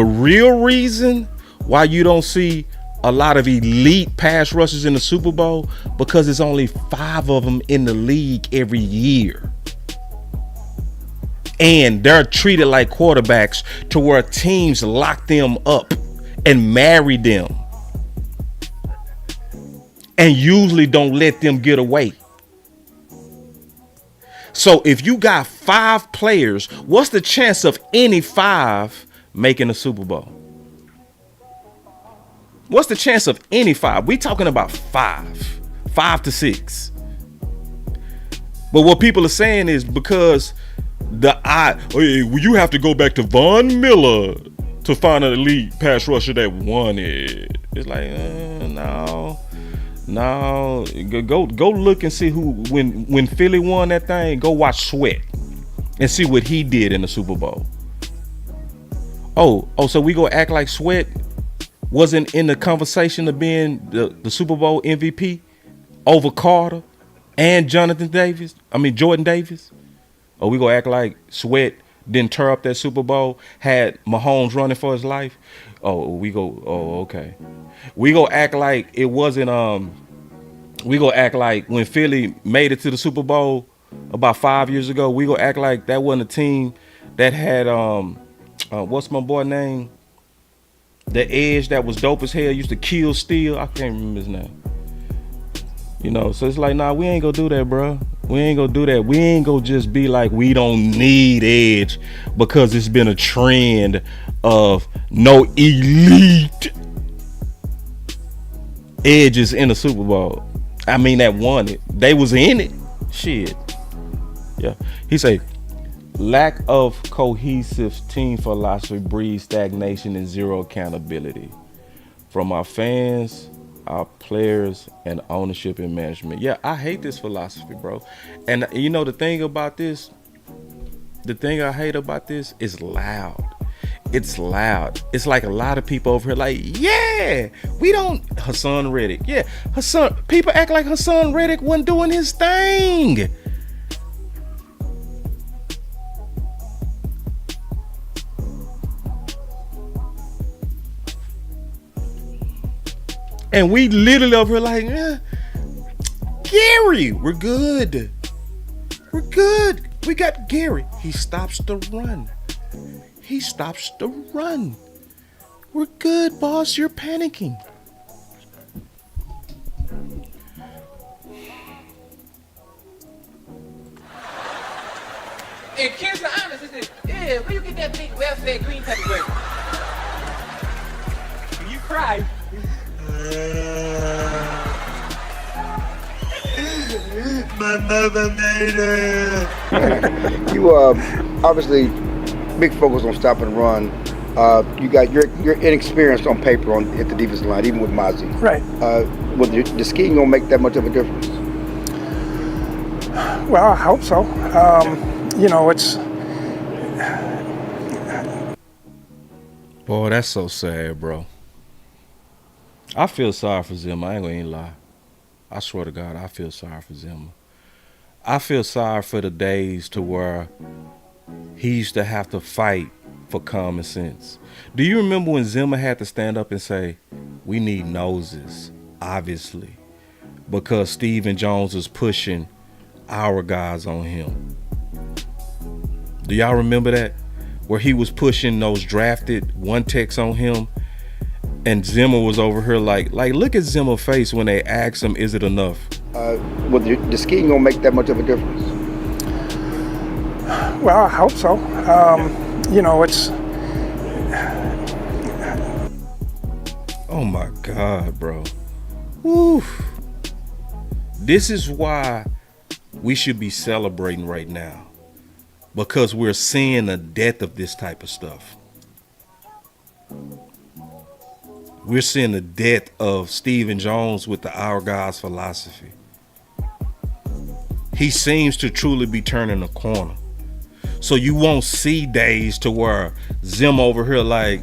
real reason why you don't see a lot of elite pass rushers in the Super Bowl, because it's only 5 of them in the league every year. And they're treated like quarterbacks to where teams lock them up and marry them. And usually don't let them get away. So if you got 5 players, what's the chance of any 5 making a Super Bowl? What's the chance of any 5? We talking about 5 to 6. But what people are saying is because you have to go back to Von Miller to find an elite pass rusher that won it. It's like, no. Go look and see who when Philly won that thing. Go watch Sweat and see what he did in the Super Bowl. Oh, so we gonna act like Sweat wasn't in the conversation of being the Super Bowl MVP over Carter and Jordan Davis? Or we gonna act like Sweat didn't tear up that Super Bowl, had Mahomes running for his life? Okay. We gonna act like it wasn't we gonna act like when Philly made it to the Super Bowl about 5 years ago, we gonna act like that wasn't a team that had what's my boy name? The edge that was dope as hell, used to kill Steel. I can't remember his name. So it's like, nah, we ain't gonna do that, bro. We ain't gonna do that. We ain't gonna just be like, we don't need edge because it's been a trend of no elite edges in the Super Bowl. I mean, that won it. They was in it. Shit. Yeah. He say, lack of cohesive team philosophy breeds stagnation and zero accountability from our fans, our players, and ownership and management. Yeah, I hate this philosophy, bro. And the thing about this, the thing I hate about this is loud. It's loud. It's like a lot of people over here like, yeah, we don't, Hassan Reddick. Yeah, people act like Hassan Reddick wasn't doing his thing. And we literally over here like, Gary, we're good. We're good. We got Gary. He stops the run. We're good, boss. You're panicking. And kids are honest, they say, yeah, where you get that big welfare green type of work? When you cry. My mother made it. You obviously big focus on stop and run. You got you're inexperienced on paper at the defensive line, even with Mozzie. Right. Was the scheme gonna make that much of a difference? Well, I hope so. It's. Boy, that's so sad, bro. I feel sorry for Zimmer. I ain't gonna even lie. I swear to God, I feel sorry for Zimmer. I feel sorry for the days to where he used to have to fight for common sense. Do you remember when Zimmer had to stand up and say, we need noses, obviously, because Stephen Jones was pushing our guys on him? Do y'all remember that? Where he was pushing those drafted one techs on him, and Zimmer was over here like look at Zimmer's face when they asked him, is it enough? Well, the scheme gonna make that much of a difference? Well, I hope so. It's. Oh my God, bro. Woo. This is why we should be celebrating right now, because we're seeing the death of this type of stuff. We're seeing the death of Stephen Jones with the Our Guys philosophy. He seems to truly be turning a corner. So you won't see days to where Zim over here like,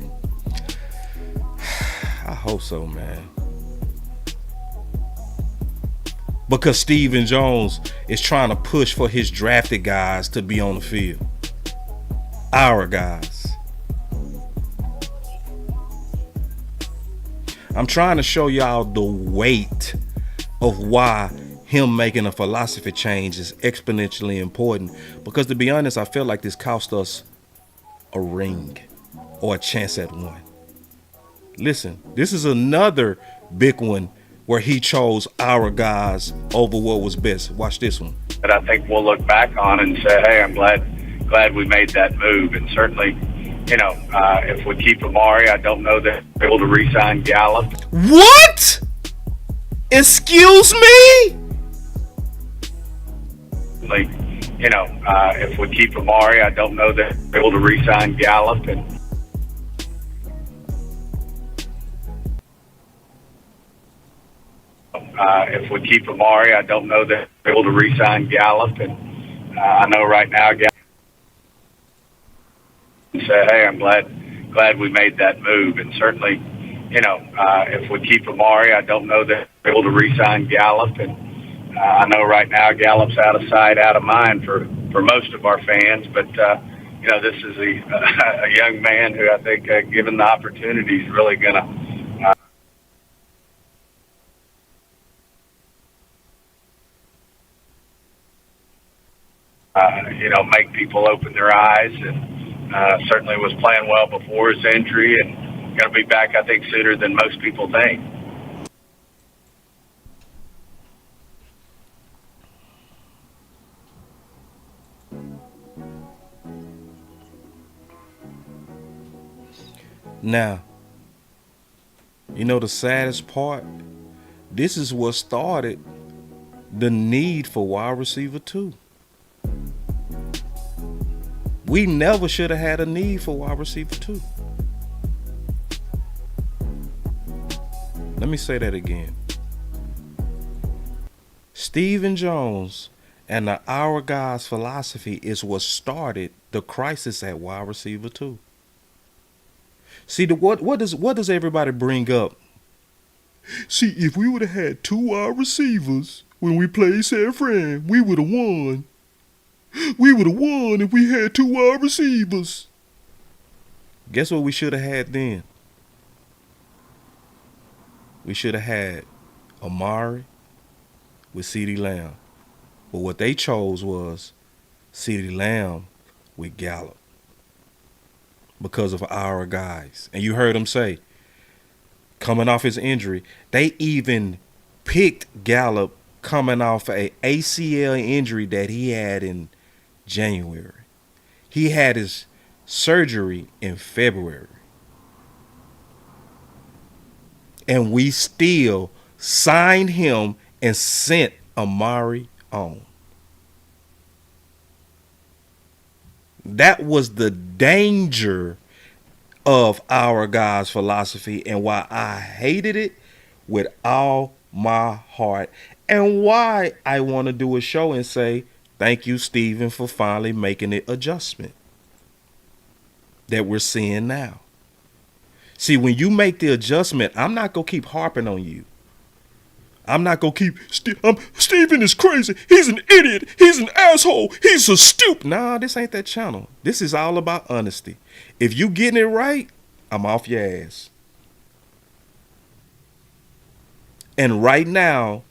I hope so, man. Because Stephen Jones is trying to push for his drafted guys to be on the field. Our guys. I'm trying to show y'all the weight of why him making a philosophy change is exponentially important. Because to be honest, I feel like this cost us a ring or a chance at one. Listen, this is another big one where he chose our guys over what was best. Watch this one. That I think we'll look back on and say, hey, I'm glad we made that move. And certainly, if we keep Amari, I don't know that we're able to re-sign Gallup. What? Excuse me? If we keep Amari, I don't know that we're able to re-sign Gallup. And if we keep Amari, I don't know that we're able to re-sign Gallup. And I know right now, Gallup say, hey, I'm glad we made that move. And certainly, if we keep Amari, I don't know that we're able to re-sign Gallup. And I know right now Gallup's out of sight, out of mind for most of our fans. But, this is a young man who I think, given the opportunity, is really going to make people open their eyes, and certainly was playing well before his injury, and going to be back, I think, sooner than most people think. Now, the saddest part, this is what started the need for wide receiver 2. We never should have had a need for wide receiver 2. Let me say that again. Stephen Jones and the Our Guys philosophy is what started the crisis at wide receiver 2. See, what does everybody bring up? See, if we would have had 2 wide receivers when we played San Fran, we would have won. We would have won if we had 2 wide receivers. Guess what we should have had then? We should have had Amari with CeeDee Lamb. But what they chose was CeeDee Lamb with Gallup because of our guys. And you heard him say, coming off his injury, they even picked Gallup coming off a ACL injury that he had in January. He had his surgery in February. And we still signed him and sent Amari on. That was the danger of our guys' philosophy and why I hated it with all my heart, and why I want to do a show and say, thank you, Stephen, for finally making the adjustment that we're seeing now. See, when you make the adjustment, I'm not going to keep harping on you. I'm not gonna keep Steven is crazy. He's an idiot. He's an asshole. He's a stupid. Nah, this ain't that channel. This is all about honesty. If you getting it right, I'm off your ass. And right now,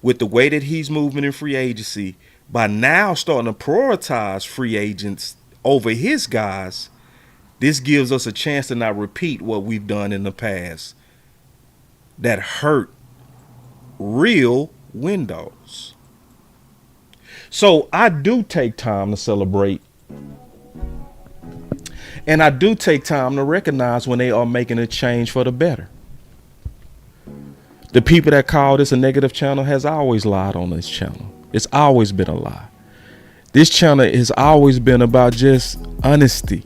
with the way that he's moving in free agency, by now starting to prioritize free agents over his guys, this gives us a chance to not repeat what we've done in the past that hurt real windows. So I do take time to celebrate, and I do take time to recognize when they are making a change for the better. The people that call this a negative channel has always lied on this channel. It's always been a lie. This channel has always been about just honesty,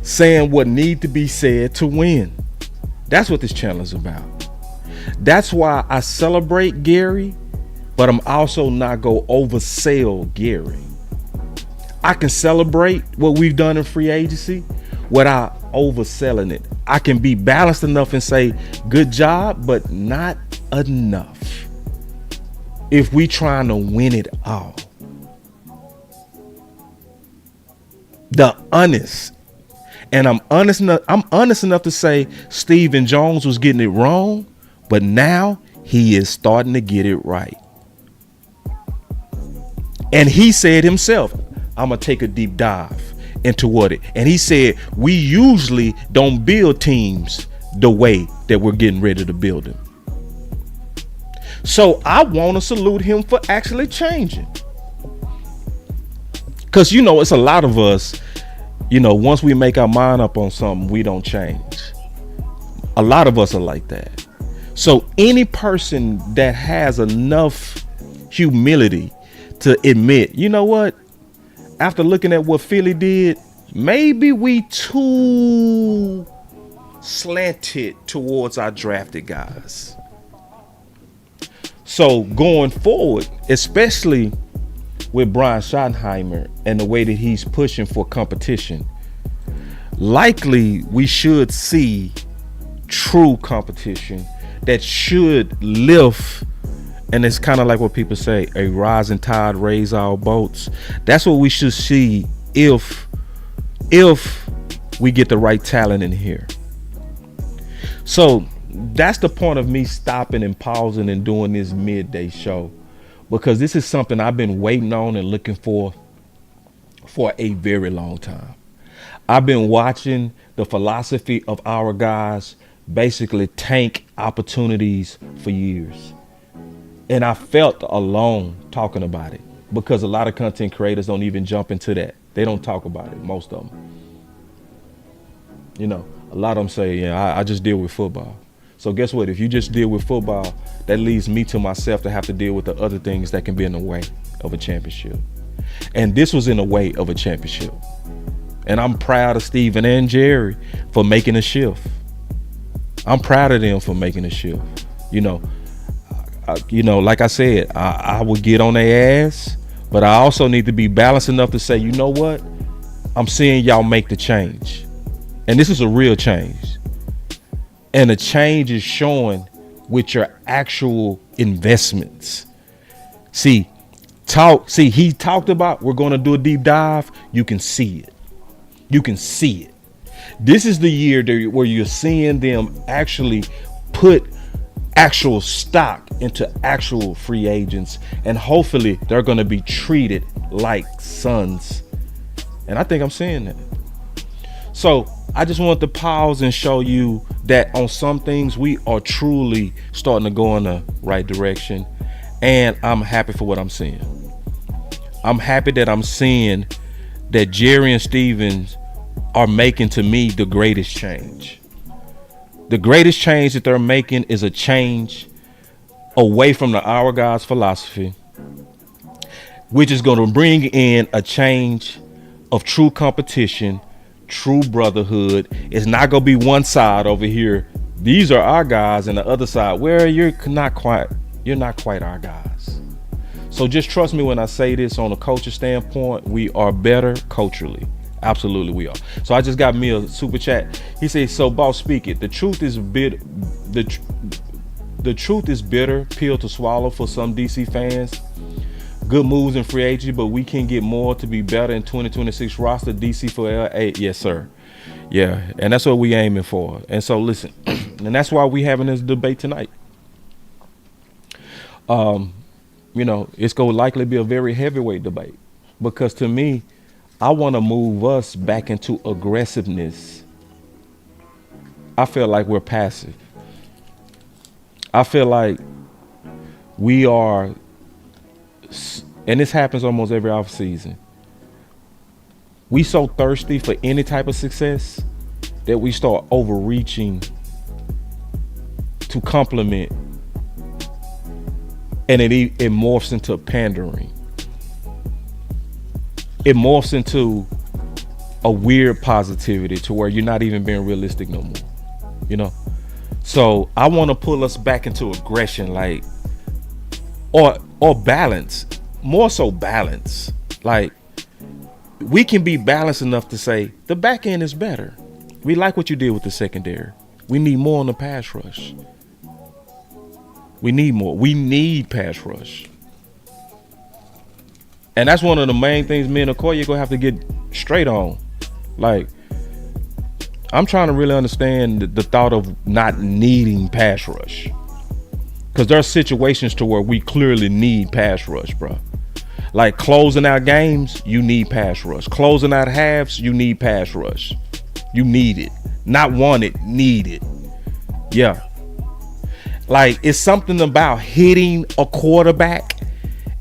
saying what need to be said to win. That's what this channel is about. That's why I celebrate Gary, but I'm also not going to oversell Gary. I can celebrate what we've done in free agency without overselling it. I can be balanced enough and say, good job, but not enough. If we trying to win it all. The honest. And I'm honest enough to say Stephen Jones was getting it wrong, but now he is starting to get it right. And he said himself, I'm going to take a deep dive into what it. And he said, we usually don't build teams the way that we're getting ready to build them. So I want to salute him for actually changing. Because, it's a lot of us, once we make our mind up on something, we don't change. A lot of us are like that. So any person that has enough humility to admit, you know what? After looking at what Philly did, maybe we too slanted towards our drafted guys. So going forward, especially with Brian Schottenheimer and the way that he's pushing for competition, likely we should see true competition that should lift. And it's kind of like what people say, a rising tide raise all boats. That's what we should see if we get the right talent in here. So that's the point of me stopping and pausing and doing this midday show, because this is something I've been waiting on and looking for a very long time. I've been watching the philosophy of our guys basically tank opportunities for years. And I felt alone talking about it, because a lot of content creators don't even jump into that. They don't talk about it, most of them. A lot of them say, I just deal with football. So guess what? If you just deal with football, that leaves me to myself to have to deal with the other things that can be in the way of a championship. And this was in the way of a championship. And I'm proud of Steven and Jerry for making a shift. I'm proud of them for making a shift. Like I said, I would get on their ass, but I also need to be balanced enough to say, you know what? I'm seeing y'all make the change. And this is a real change. And the change is showing with your actual investments. He talked about we're going to do a deep dive. You can see it. You can see it. This is the year where you're seeing them actually put actual stock into actual free agents, and hopefully they're going to be treated like sons. And I think I'm seeing that. So I just want to pause and show you that on some things we are truly starting to go in the right direction, and I'm happy for what I'm seeing. I'm happy that I'm seeing that Jerry and Stevens are making, to me, the greatest change. The greatest change that they're making is a change away from the Our Guys philosophy, which is going to bring in a change of true competition, true brotherhood. It's not going to be one side over here, these are our guys, and the other side, well, you're not quite our guys. So just trust me when I say this. On a culture standpoint, we are better culturally. Absolutely we are. So I just got me a super chat. He says, so boss, speak it. The truth is the truth is bitter pill to swallow for some DC fans. Good moves in free agency, but we can get more to be better in 2026 roster. DC for L8, yes sir. Yeah, and that's what we aiming for. And so listen, and that's why we having this debate tonight. You know, it's gonna likely be a very heavyweight debate, because to me, I want to move us back into aggressiveness. I feel like we're passive. I feel like we are, and this happens almost every offseason, we so thirsty for any type of success that we start overreaching to compliment, and it morphs into pandering. It morphs into a weird positivity to where you're not even being realistic no more, you know? So I want to pull us back into aggression, like, or balance, more so balance. Like, we can be balanced enough to say the back end is better. We like what you did with the secondary. We need more on the pass rush. We need more. We need pass rush. And that's one of the main things me and Okoye gonna have to get straight on. Like, I'm trying to really understand the thought of not needing pass rush, because there are situations to where we clearly need pass rush, bro. Like closing out games, you need pass rush. Closing out halves, you need pass rush. You need it. Not want it, need it. Yeah. Like, it's something about hitting a quarterback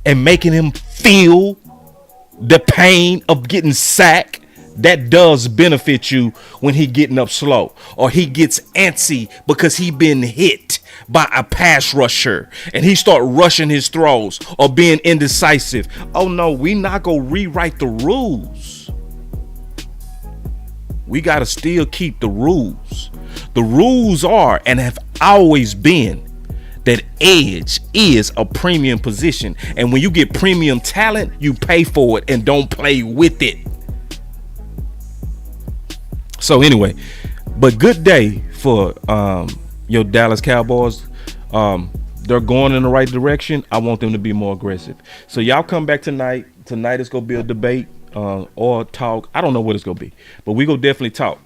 and making him feel the pain of getting sacked. That does benefit you when he getting up slow, or he gets antsy because he been hit by a pass rusher and he start rushing his throws or being indecisive. Oh no, we not gonna rewrite the rules. We gotta still keep the rules. The rules are, and have always been, that edge is a premium position, and when you get premium talent, you pay for it and don't play with it. So anyway, but good day for your Dallas Cowboys. They're going in the right direction. I want them to be more aggressive. So y'all come back tonight. Tonight is gonna be a debate or talk. I don't know what it's gonna be, but we gonna definitely talk.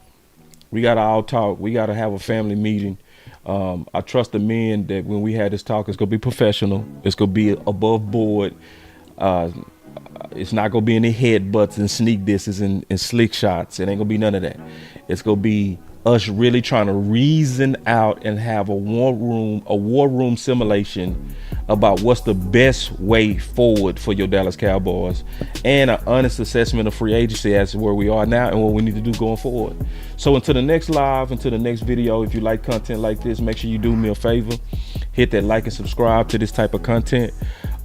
We gotta all talk. We gotta have a family meeting. I trust the men that when we had this talk, it's gonna be professional. It's gonna be above board. It's not gonna be any headbutts and sneak disses and slick shots. It ain't gonna be none of that. It's gonna be us really trying to reason out and have a war room simulation about what's the best way forward for your Dallas Cowboys, and an honest assessment of free agency as to where we are now and what we need to do going forward. So until the next live, until the next video, if you like content like this, make sure you do me a favor, hit that like and subscribe to this type of content.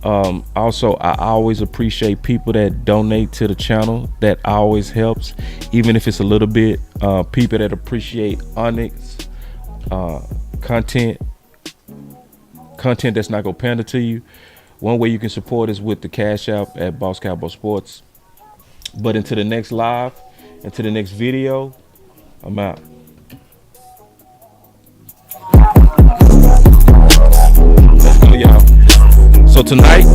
Also, I always appreciate people that donate to the channel. That always helps, even if it's a little bit. People that appreciate honest content that's not gonna pander to you. One way you can support is with the Cash App at Boss Cowboy Sports. But until the next live, until the next video, I'm out. Let's go, y'all. So tonight,